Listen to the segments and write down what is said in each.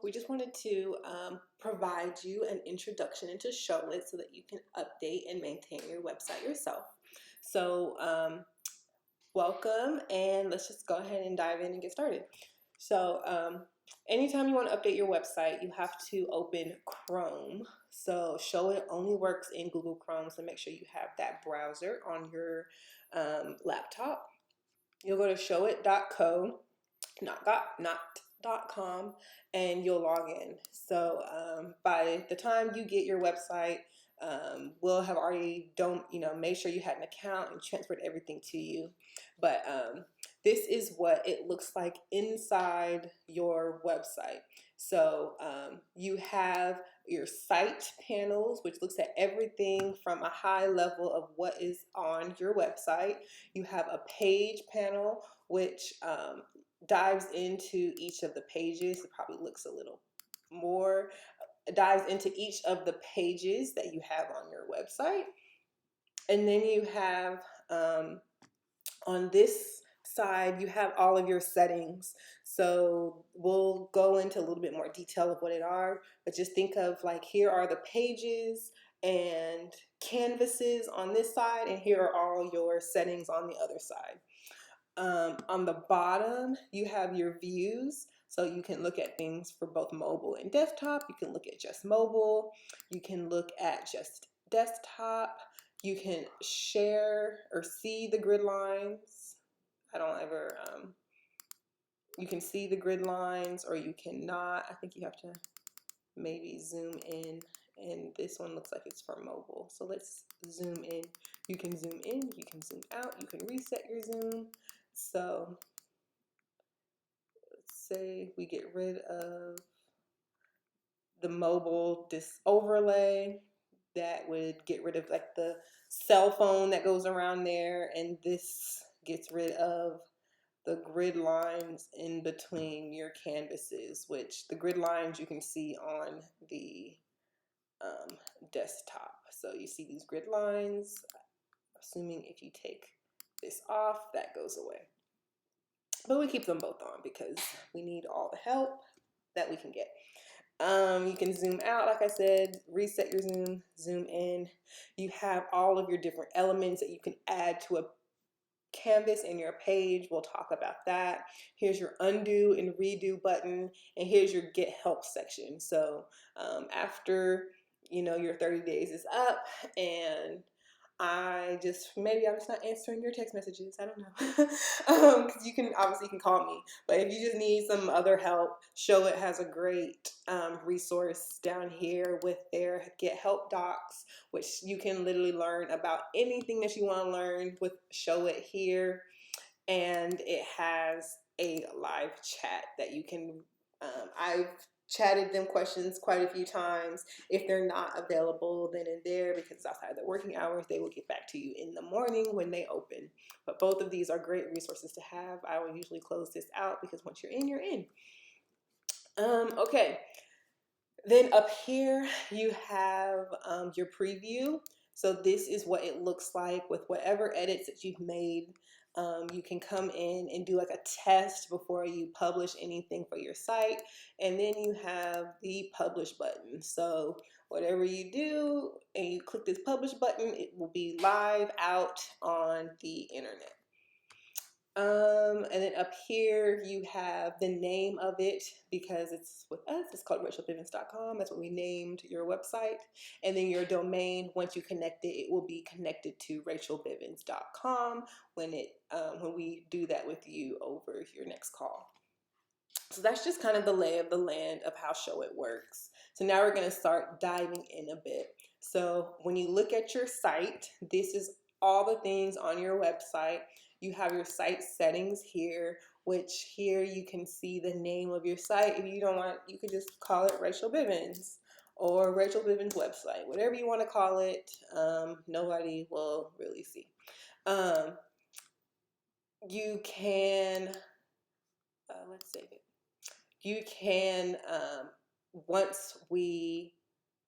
we just wanted to provide you an introduction into Showit so that you can update and maintain your website yourself. So, welcome, and let's just go ahead and dive in and get started. So, anytime you want to update your website, you have to open Chrome. So, Showit only works in Google Chrome, so make sure you have that browser on your laptop. You'll go to showit.co, not .com, and you'll log in. So by the time you get your website, we'll have already made sure you had an account and transferred everything to you. But this is what it looks like inside your website. So you have your site panels, which looks at everything from a high level of what is on your website. You have a page panel, which dives into each of the pages. It probably looks a little more, dives into each of the pages that you have on your website. And then you have on this side, you have all of your settings. So we'll go into a little bit more detail of what it are, but just think of like, here are the pages and canvases on this side, and here are all your settings on the other side. On the bottom, you have your views. So you can look at things for both mobile and desktop. You can look at just mobile. You can look at just desktop. You can share or see the grid lines. You can see the grid lines, or you cannot. I think you have to maybe zoom in, and this one looks like it's for mobile. So let's zoom in. You can zoom in, you can zoom out, you can reset your zoom. So let's say we get rid of the mobile overlay. That would get rid of like the cell phone that goes around there, and this gets rid of the grid lines in between your canvases, which the grid lines you can see on the desktop. So you see these grid lines, assuming if you take this off, that goes away. But we keep them both on because we need all the help that we can get. You can zoom out, like I said, reset your zoom, zoom in. You have all of your different elements that you can add to a canvas in your page. We'll talk about that. Here's your undo and redo button, and here's your get help section. So after your 30 days is up, and maybe I'm just not answering your text messages. I don't know. Because you can call me. But if you just need some other help, Showit has a great resource down here with their Get Help docs, which you can literally learn about anything that you want to learn with Showit here. And it has a live chat that you can, I've chatted them questions quite a few times. If they're not available then and there because it's outside their working hours, they will get back to you in the morning when they open. But both of these are great resources to have. I will usually close this out because once you're in, you're in. Okay. Then up here you have your preview. So this is what it looks like with whatever edits that you've made. You can come in and do like a test before you publish anything for your site. And then you have the publish button. So whatever you do and you click this publish button, it will be live out on the internet. And then up here you have the name of it, because it's with us, it's called rachelbivens.com. That's what we named your website. And then your domain, once you connect it, it will be connected to rachelbivens.com when we do that with you over your next call. So that's just kind of the lay of the land of how Showit works. So now we're going to start diving in a bit. So when you look at your site, this is all the things on your website. You have your site settings here, which here you can see the name of your site. If you don't want, you could just call it Rachel Bivens or Rachel Bivens website, whatever you want to call it. Nobody will really see. You can, let's save it. You can,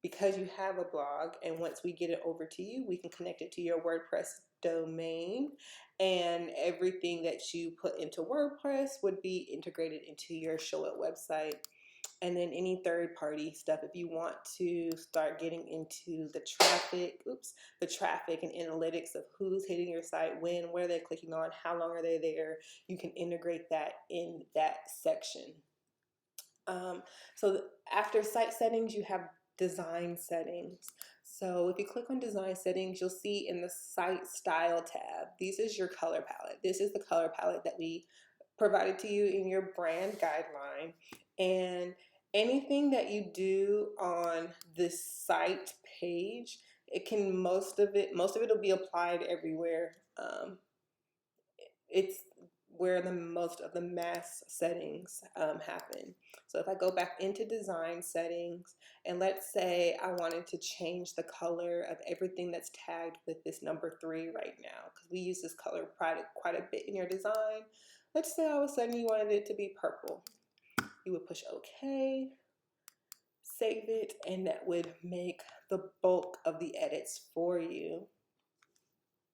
because you have a blog, and once we get it over to you, we can connect it to your WordPress domain, and everything that you put into WordPress would be integrated into your Showit website. And then any third party stuff, if you want to start getting into the traffic, the traffic and analytics of who's hitting your site, when, what are they clicking on, how long are they there, you can integrate that in that section. So after site settings, you have design settings. So if you click on design settings, you'll see in the site style tab, this is your color palette. This is the color palette that we provided to you in your brand guideline. And anything that you do on this site page, it can, most of it will be applied everywhere. It's where the most of the mass settings happen. So if I go back into design settings, and let's say I wanted to change the color of everything that's tagged with this number 3 right now, because we use this color quite a bit in your design. Let's say all of a sudden you wanted it to be purple. You would push OK, save it, and that would make the bulk of the edits for you.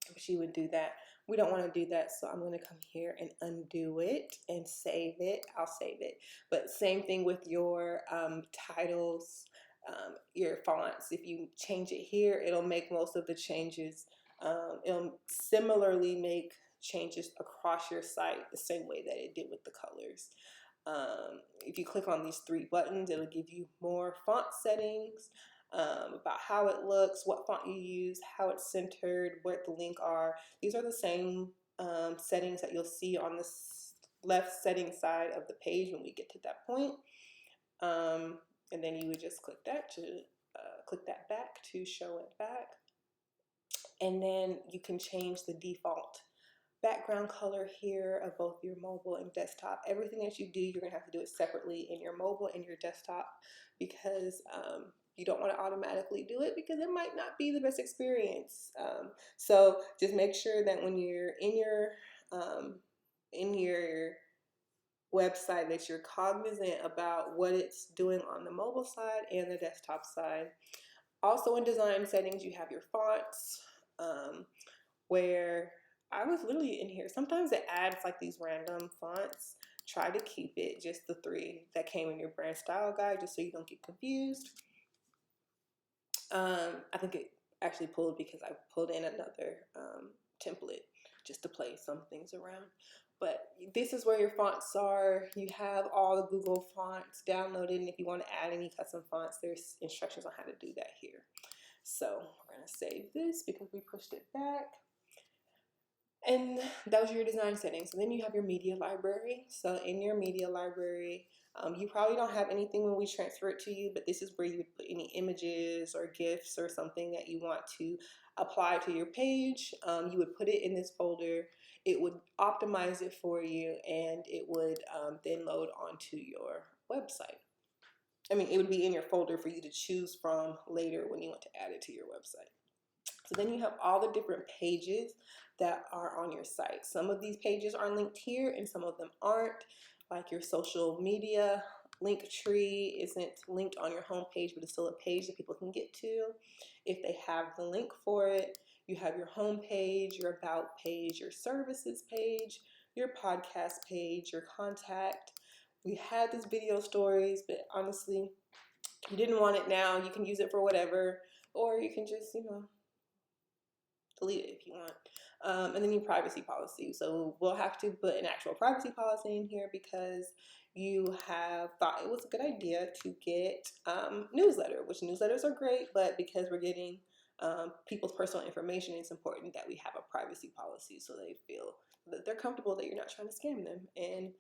But you would do that. We don't want to do that, so I'm going to come here and undo it and save it. I'll save it. But same thing with your titles, your fonts. If you change it here, it'll make most of the changes. It'll similarly make changes across your site the same way that it did with the colors. If you click on these 3 buttons, it'll give you more font settings, about how it looks, what font you use, how it's centered, where the link are. These are the same settings that you'll see on the left setting side of the page when we get to that point. And then you would just click that to click that back to show it back. And then you can change the default background color here of both your mobile and desktop. Everything that you do, you're gonna have to do it separately in your mobile and your desktop, because you don't want to automatically do it because it might not be the best experience. So just make sure that when you're in your website that you're cognizant about what it's doing on the mobile side and the desktop side. Also in design settings, you have your fonts, where I was literally in here. Sometimes it adds like these random fonts. Try to keep it just the 3 that came in your brand style guide, just so you don't get confused. I think it actually pulled because I pulled in another template just to play some things around. But this is where your fonts are. You have all the Google fonts downloaded, and if you want to add any custom fonts, there's instructions on how to do that here. So we're going to save this because we pushed it back. And that was your design settings. And then you have your media library. So in your media library, you probably don't have anything when we transfer it to you, but this is where you would put any images or GIFs or something that you want to apply to your page. You would put it in this folder. It would optimize it for you, and it would then load onto your website. I mean, it would be in your folder for you to choose from later when you want to add it to your website. So then you have all the different pages that are on your site. Some of these pages are linked here and some of them aren't, like your social media link tree isn't linked on your home page, but it's still a page that people can get to if they have the link for it. You have your home page, your about page, your services page, your podcast page, your contact. We had this video stories, but honestly, you didn't want it now. You can use it for whatever, or you can just, delete it if you want. And then your privacy policy. So we'll have to put an actual privacy policy in here because you have thought it was a good idea to get newsletter, which newsletters are great, but because we're getting people's personal information, it's important that we have a privacy policy so they feel that they're comfortable that you're not trying to scam them and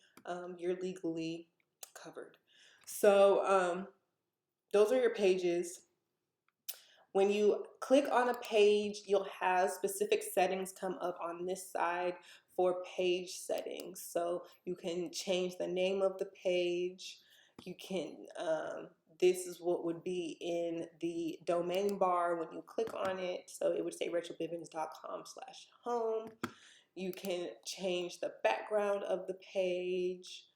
you're legally covered. So those are your pages. When you click on a page, you'll have specific settings come up on this side for page settings. So you can change the name of the page. You can, this is what would be in the domain bar when you click on it. So it would say rachelbivens.com/home. You can change the background of the page,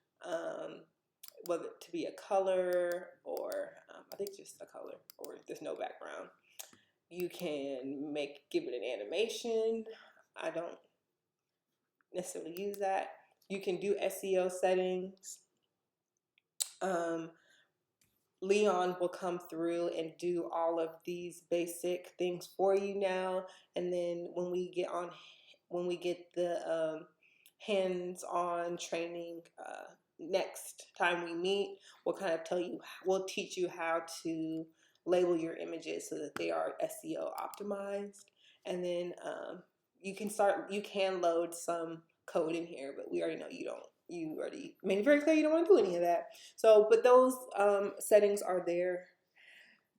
whether to be a color or I think just a color, or there's no background. You can give it an animation. I don't necessarily use that. You can do SEO settings. Leon will come through and do all of these basic things for you now. And then when we get the hands-on training next time we meet, we'll teach you how to label your images so that they are SEO optimized. And then you can load some code in here, but we already know you already made it very clear you don't want to do any of that. So, but those settings are there.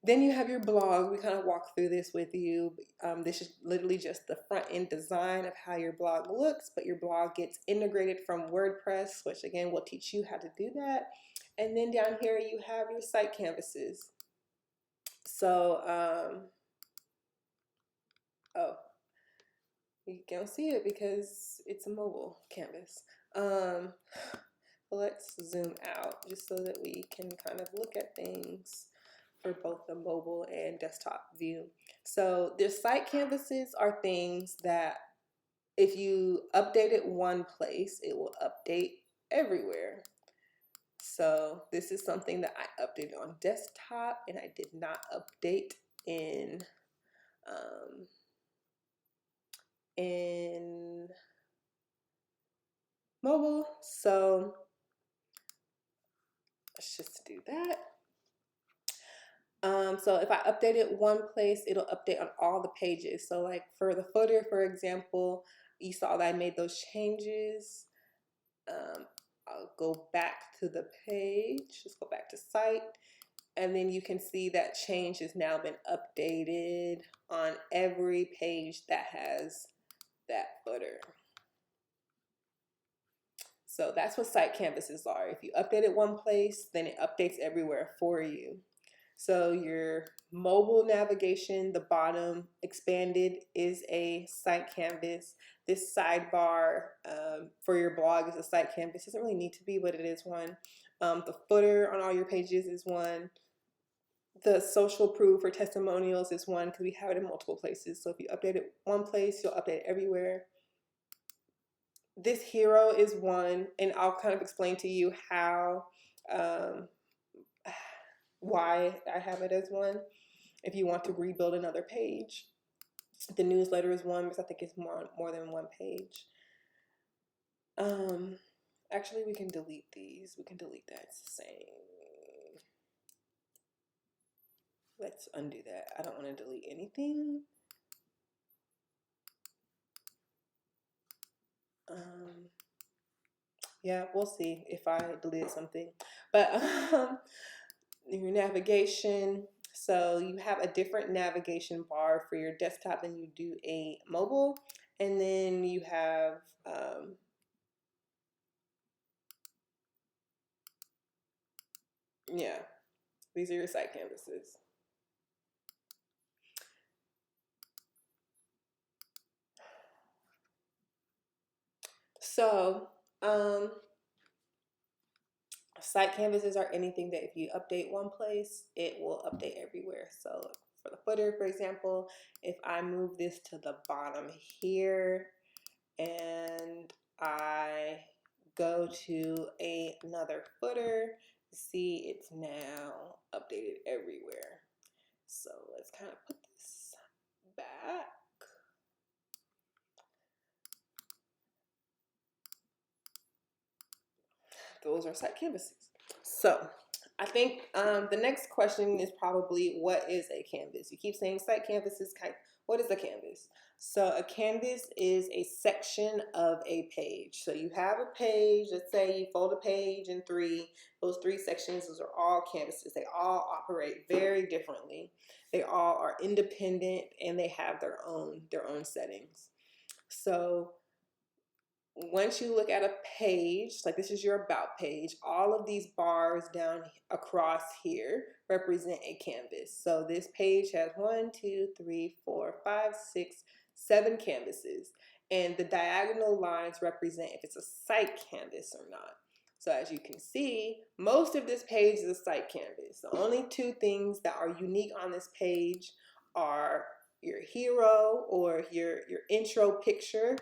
Then you have your blog. We kind of walk through this with you. This is literally just the front end design of how your blog looks, but your blog gets integrated from WordPress, which again, we'll teach you how to do that. And then down here, you have your site canvases. So, oh, you can't see it because it's a mobile canvas. Let's zoom out just so that we can kind of look at things for both the mobile and desktop view. So the site canvases are things that if you update it one place, it will update everywhere. So this is something that I updated on desktop and I did not update in mobile. So let's just do that. So if I update it one place, it'll update on all the pages. So like for the footer, for example, you saw that I made those changes. I'll go back to the page, just go back to site, and then you can see that change has now been updated on every page that has that footer. So that's what site canvases are. If you update it one place, then it updates everywhere for you. So your mobile navigation, the bottom expanded, is a site canvas. This sidebar for your blog is a site canvas. It doesn't really need to be, but it is one. The footer on all your pages is one. The social proof or testimonials is one because we have it in multiple places. So if you update it one place, you'll update it everywhere. This hero is one, and I'll kind of explain to you how why I have it as one. If you want to rebuild another page, the newsletter is one because I think it's more than one page. Actually, we can delete these. We can delete that. It's the same. Let's undo that. I don't want to delete anything. Yeah, we'll see if I delete something. But your navigation. So you have a different navigation bar for your desktop than you do a mobile. And then you have yeah, these are your site canvases. So site canvases are anything that if you update one place, it will update everywhere. So for the footer, for example, if I move this to the bottom here and I go to another footer, see it's now updated everywhere. So let's kind of put this back. Those are site canvases. So I think the next question is probably, what is a canvas? You keep saying site canvases. What is a canvas? So a canvas is a section of a page. So you have a page, let's say you fold a page in three. Those three sections, those are all canvases. They all operate very differently. They all are independent and they have their own settings. So once you look at a page, like this is your about page, all of these bars down across here represent a canvas. So this page has 1, 2, 3, 4, 5, 6, 7 canvases. And the diagonal lines represent if it's a site canvas or not. So as you can see, most of this page is a site canvas. The only two things that are unique on this page are your hero or your intro picture,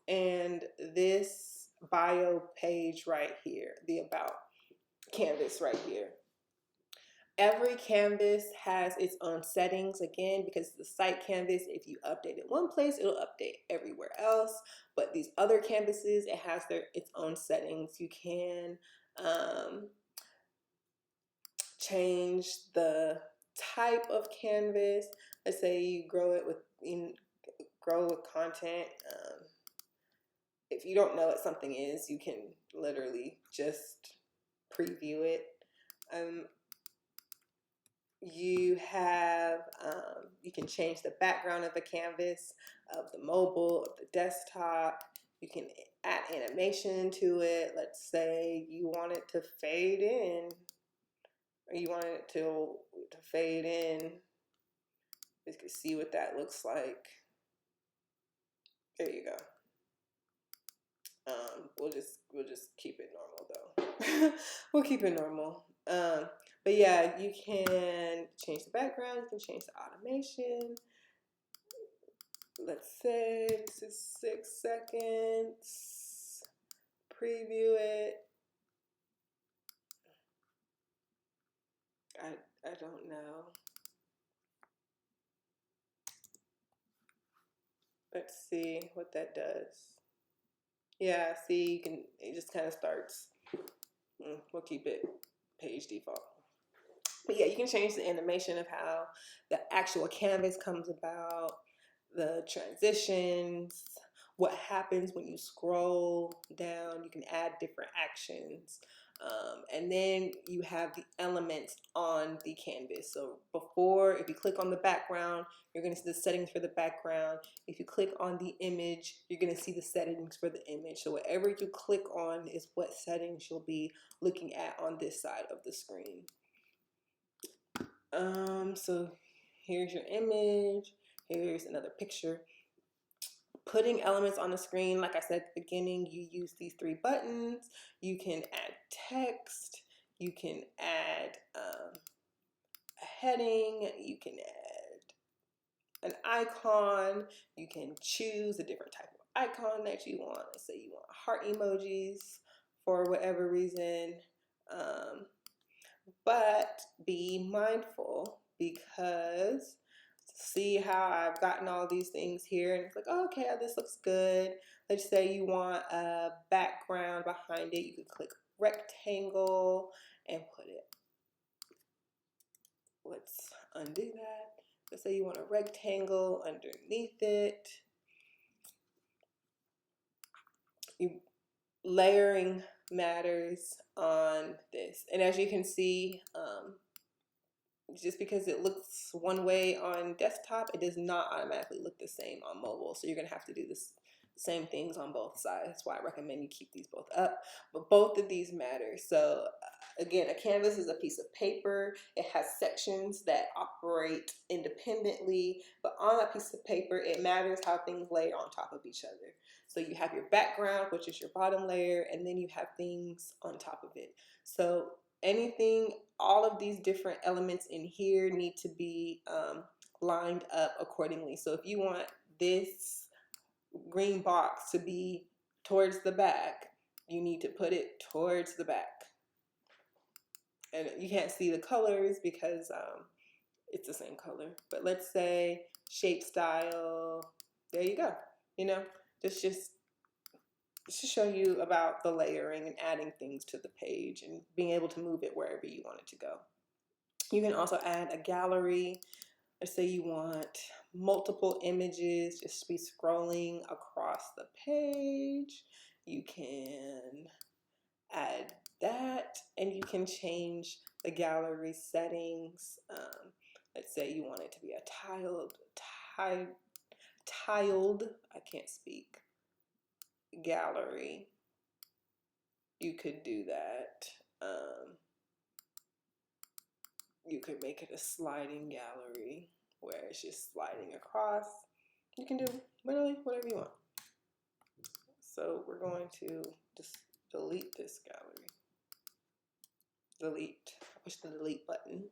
and this bio page right here, the about canvas right here. Every canvas has its own settings, again, because the site canvas, if you update it one place, it'll update everywhere else. But these other canvases, it has its own settings. You can change the type of canvas. Let's say you grow it grow with content. If you don't know what something is, you can literally just preview it. You have, you can change the background of the canvas, of the mobile, of the desktop. You can add animation to it. Let's say you want it to fade in, or you want it to fade in. You can see what that looks like. There you go. We'll just keep it normal though. We'll keep it normal. But yeah, you can change the background. You can change the automation. Let's say this is 6 seconds. Preview it. I don't know. Let's see what that does. Yeah, see, it just kind of starts. We'll keep it page default. But yeah, you can change the animation of how the actual canvas comes about, the transitions, what happens when you scroll down. You can add different actions. And then you have the elements on the canvas. So before, if you click on the background, you're going to see the settings for the background. If you click on the image, you're going to see the settings for the image. So whatever you click on is what settings you'll be looking at on this side of the screen. So here's your image. Here's another picture. Putting elements on the screen, like I said at the beginning, you use these 3 buttons. You can add text. You can add a heading. You can add an icon. You can choose a different type of icon that you want. Let's say you want heart emojis for whatever reason. But be mindful, because see how I've gotten all these things here and it's like, oh, okay, this looks good. Let's say you want a background behind it. You could click rectangle and put it. Let's undo that. Let's say you want a rectangle underneath it. Layering matters on this. And as you can see, just because it looks one way on desktop, it does not automatically look the same on mobile. So you're gonna have to do the same things on both sides. That's why I recommend you keep these both up. But both of these matter. So again, a canvas is a piece of paper. It has sections that operate independently, but on that piece of paper, it matters how things layer on top of each other. So you have your background, which is your bottom layer, and then you have things on top of it. So anything, all of these different elements in here need to be lined up accordingly. So if you want this green box to be towards the back, you need to put it towards the back. And you can't see the colors because it's the same color. But let's say shape style, there you go. You know, this just to show you about the layering and adding things to the page and being able to move it wherever you want it to go. You can also add a gallery. Let's say you want multiple images, just be scrolling across the page. You can add that, and you can change the gallery settings. Let's say you want it to be a tiled, I can't speak, gallery. You could do that. You could make it a sliding gallery where it's just sliding across. You can do literally whatever you want. So we're going to just delete this gallery. Delete. Push the delete button.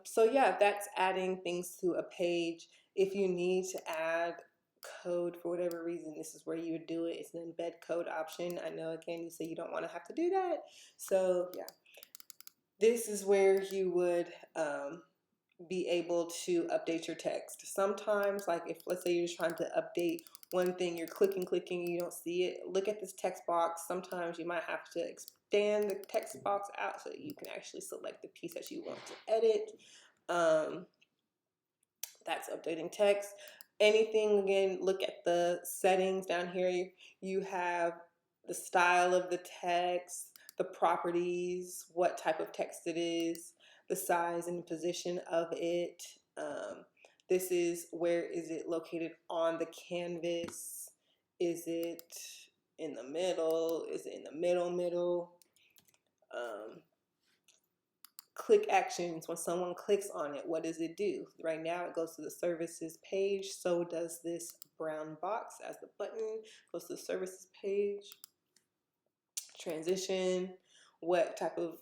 So yeah, that's adding things to a page. If you need to add code for whatever reason, this is where you would do it. It's an embed code option. I know, again, you say you don't want to have to do that. So yeah. this is where you would be able to update your text. Sometimes, like if let's say you're just trying to update one thing, you're clicking, you don't see it, look at this text box. Sometimes you might have to expand the text box out so that you can actually select the piece that you want to edit. That's updating text. Anything, again, look at the settings down here. You have the style of the text, the properties, what type of text it is, the size and position of it. This is where is it located on the canvas? Is it in the middle? Is it in the middle? Click actions. When someone clicks on it, what does it do? Right now it goes to the services page. So does this brown box as the button goes to the services page. Transition. What type of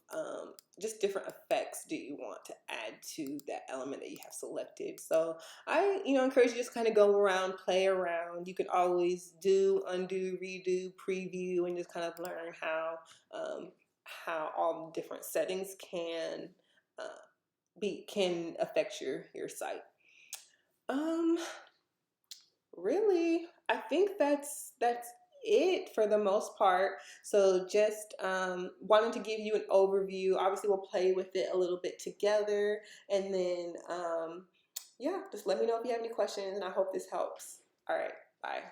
just different effects do you want to add to that element that you have selected? So I encourage you just kind of go around, play around. You can always do, undo, redo, preview, and just kind of learn how all the different settings can can affect your site. Really, I think that's it for the most part. So just wanted to give you an overview. Obviously, we'll play with it a little bit together, and then yeah, just let me know if you have any questions, and I hope this helps. All right, bye.